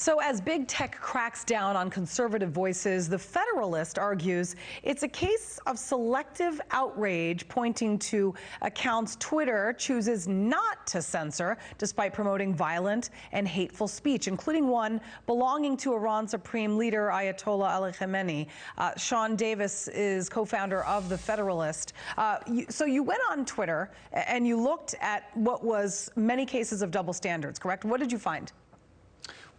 So as big tech cracks down on conservative voices, the Federalist argues it's a case of selective outrage, pointing to accounts Twitter chooses not to censor despite promoting violent and hateful speech, including one belonging to Iran's supreme leader, Ayatollah Ali Khamenei. Sean Davis is co-founder of the Federalist. So you went on Twitter and you looked at what was many cases of double standards, correct? What did you find?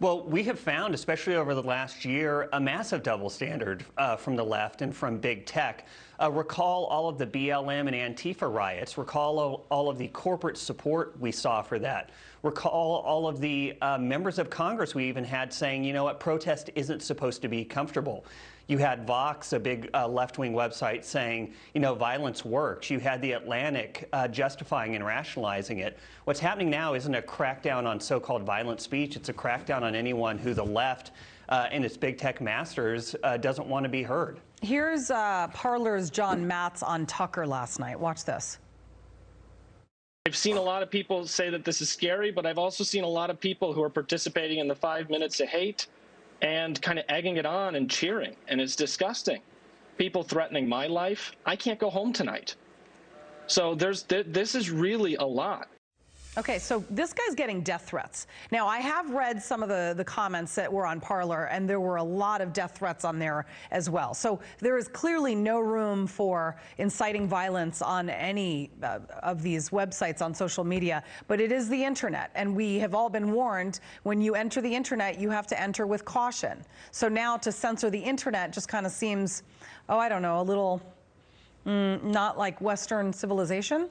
Well, we have found, especially over the last year, a massive double standard from the left and from big tech. Recall all of the BLM and Antifa riots. Recall all of the corporate support we saw for that. Recall all of the members of Congress we even had saying, you know what, protest isn't supposed to be comfortable. You had Vox, a big left-wing website, saying, you know, violence works. You had The Atlantic justifying and rationalizing it. What's happening now isn't a crackdown on so-called violent speech. It's a crackdown on anyone who the left and its big tech masters doesn't want to be heard. Here's Parler's John Matz on Tucker last night. Watch this. I've seen a lot of people say that this is scary, but I've also seen a lot of people who are participating in the 5 minutes of hate and kind of egging it on and cheering, and it's disgusting. People threatening my life. I can't go home tonight. So this is really a lot. Okay, so this guy's getting death threats. Now, I have read some of the comments that were on Parler, and there were a lot of death threats on there as well. So there is clearly no room for inciting violence on any of these websites on social media, but it is the internet, and we have all been warned when you enter the internet, you have to enter with caution. So now to censor the internet just kind of seems, oh, I don't know, a little not like Western civilization.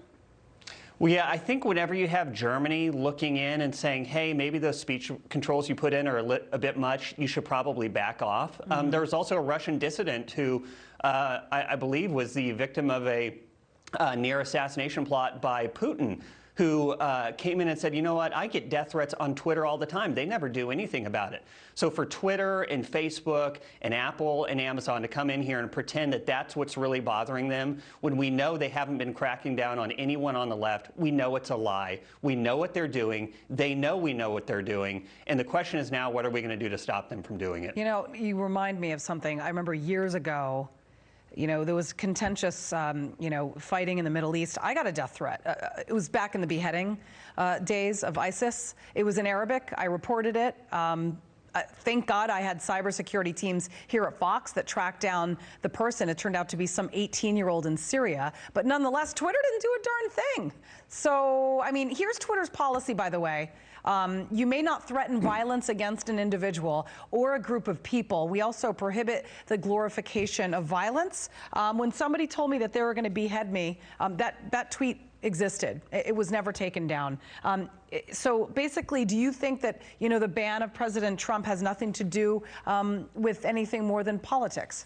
Well, yeah, I think whenever you have Germany looking in and saying, hey, maybe those speech controls you put in are a bit much, you should probably back off. There was also a Russian dissident who I believe was the victim of a near assassination plot by Putin, who came in and said, you know what, I get death threats on Twitter all the time. They never do anything about it. So for Twitter and Facebook and Apple and Amazon to come in here and pretend that that's what's really bothering them, when we know they haven't been cracking down on anyone on the left, we know it's a lie. We know what they're doing. They know we know what they're doing. And the question is now, what are we going to do to stop them from doing it? You know, you remind me of something. I remember years ago, you know, there was contentious, you know, fighting in the Middle East. I got a death threat. It was back in the beheading days of ISIS. It was in Arabic. I reported it. Thank God I had cybersecurity teams here at Fox that tracked down the person. It turned out to be some 18-year-old in Syria. But nonetheless, Twitter didn't do a darn thing. So, I mean, here's Twitter's policy, by the way. You may not threaten violence against an individual or a group of people. We also prohibit the glorification of violence. When somebody told me that they were going to behead me, that tweet existed. It was never taken down. So basically, do you think that, you know, the ban of President Trump has nothing to do with anything more than politics?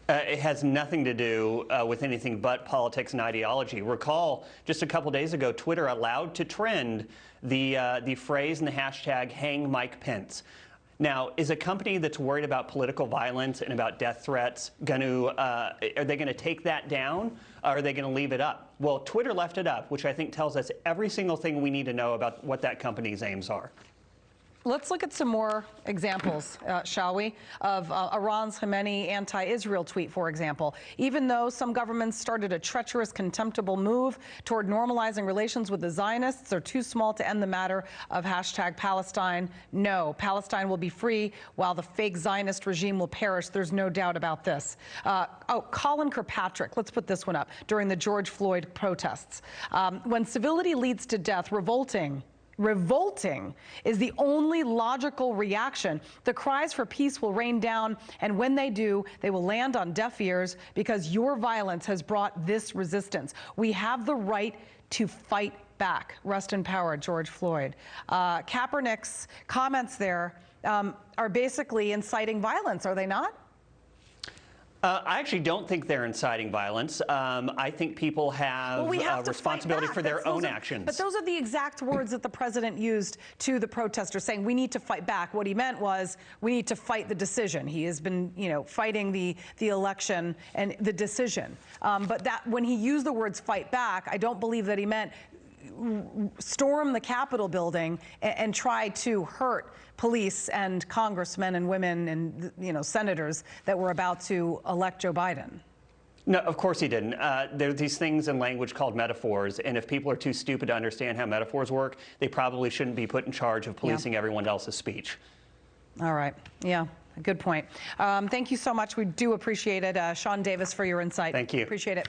It has nothing to do with anything but politics and ideology. Recall, just a couple days ago, Twitter allowed to trend the phrase and the hashtag "Hang Mike Pence." Now, is a company that's worried about political violence and about death threats going to, are they going to take that down, or are they going to leave it up? Well, Twitter left it up, which I think tells us every single thing we need to know about what that company's aims are. Let's look at some more examples, shall we, of Iran's Khamenei anti-Israel tweet, for example. Even though some governments started a treacherous, contemptible move toward normalizing relations with the Zionists, they're too small to end the matter of hashtag Palestine. No, Palestine will be free while the fake Zionist regime will perish. There's no doubt about this. Colin Kirkpatrick, let's put this one up, during the George Floyd protests. When civility leads to death, revolting is the only logical reaction. The cries for peace will rain down, and when they do, they will land on deaf ears because your violence has brought this resistance. We have the right to fight back. Rest in power, George Floyd. Kaepernick's comments there are basically inciting violence, are they not? I actually don't think they're inciting violence. I think people have responsibility for their own actions. But those are the exact words that the president used to the protesters, saying we need to fight back. What he meant was we need to fight the decision. He has been, you know, fighting the election and the decision. But that when he used the words fight back, I don't believe that he meant storm the Capitol building and try to hurt police and congressmen and women and, you know, senators that were about to elect Joe Biden. No, of course he didn't. There are these things in language called metaphors, and if people are too stupid to understand how metaphors work, they probably shouldn't be put in charge of policing everyone else's speech. All right. Yeah, good point. Thank you so much. We do appreciate it. Sean Davis, for your insight. Thank you. Appreciate it.